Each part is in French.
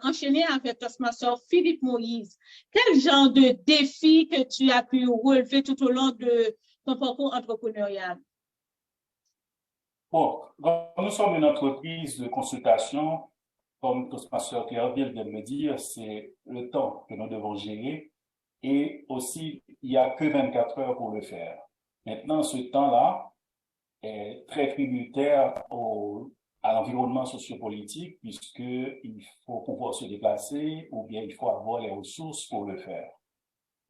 enchaîner avec ma soeur Philippe Moïse. Quel genre de défi que tu as pu relever tout au long de ton parcours entrepreneurial? Bon, nous sommes une entreprise de consultation, comme ma soeur Clairville vient de me dire, c'est le temps que nous devons gérer et aussi, il n'y a que 24 heures pour le faire. Maintenant, ce temps-là est très tributaire à l'environnement sociopolitique puisqu'il faut pouvoir se déplacer ou bien il faut avoir les ressources pour le faire.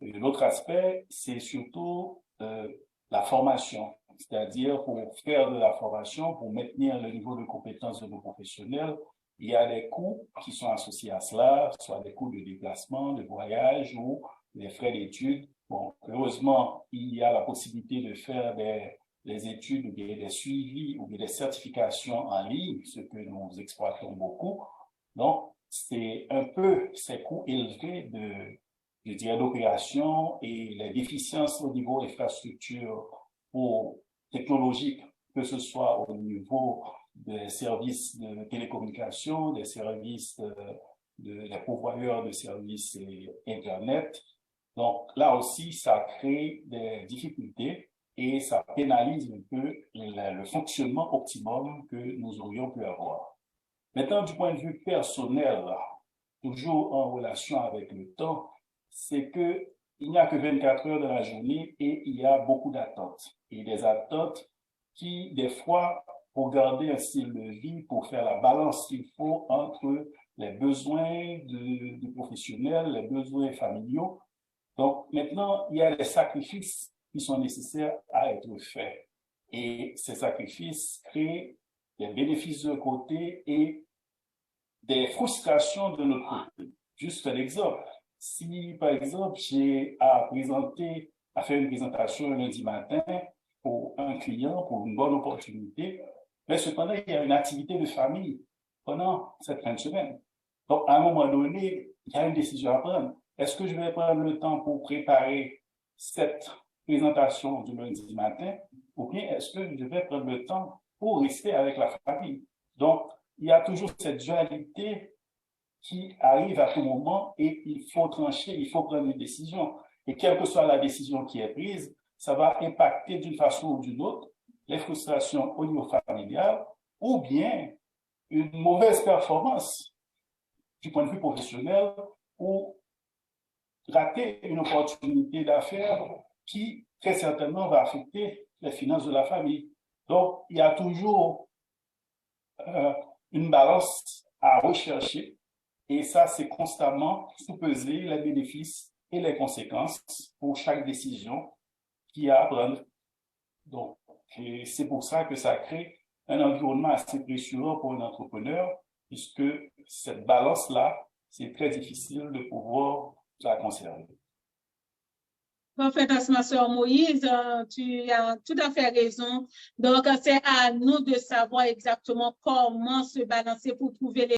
L'autre aspect, c'est surtout la formation, c'est-à-dire pour faire de la formation, pour maintenir le niveau de compétence de nos professionnels, il y a des coûts qui sont associés à cela, soit des coûts de déplacement, de voyage ou des frais d'études. Bon, heureusement, il y a la possibilité de faire des études ou des suivis ou des certifications en ligne, ce que nous exploitons beaucoup. Donc, c'est un peu ces coûts élevés d'opération et les déficiences au niveau infrastructure ou technologique, que ce soit au niveau des services de télécommunications, des services des pourvoyeurs de services Internet. Donc là aussi, ça crée des difficultés et ça pénalise un peu le fonctionnement optimum que nous aurions pu avoir. Maintenant, du point de vue personnel, toujours en relation avec le temps, c'est que il n'y a que 24 heures dans la journée et il y a beaucoup d'attentes. Et des attentes qui, des fois, pour garder un style de vie, pour faire la balance qu'il faut entre les besoins du professionnel, les besoins familiaux. Donc, maintenant, il y a des sacrifices qui sont nécessaires à être faits. Et ces sacrifices créent des bénéfices d'un côté et des frustrations de l'autre côté. Juste un exemple. Si, par exemple, j'ai à faire une présentation un lundi matin pour un client, pour une bonne opportunité, mais cependant, il y a une activité de famille pendant cette fin de semaine. Donc, à un moment donné, il y a une décision à prendre. Est-ce que je vais prendre le temps pour préparer cette présentation du lundi matin ou bien est-ce que je vais prendre le temps pour rester avec la famille? Donc, il y a toujours cette dualité qui arrive à tout moment et il faut trancher, il faut prendre une décision. Et quelle que soit la décision qui est prise, ça va impacter d'une façon ou d'une autre les frustrations au niveau familial ou bien une mauvaise performance du point de vue professionnel ou rater une opportunité d'affaires qui, très certainement, va affecter les finances de la famille. Donc, il y a toujours une balance à rechercher et ça, c'est constamment sous-peser les bénéfices et les conséquences pour chaque décision qu'il y a à prendre. Donc, c'est pour ça que ça crée un environnement assez précieux pour un entrepreneur, puisque cette balance-là, c'est très difficile de pouvoir la conserver. Parfait, ma soeur Moïse, tu as tout à fait raison. Donc, c'est à nous de savoir exactement comment se balancer pour trouver les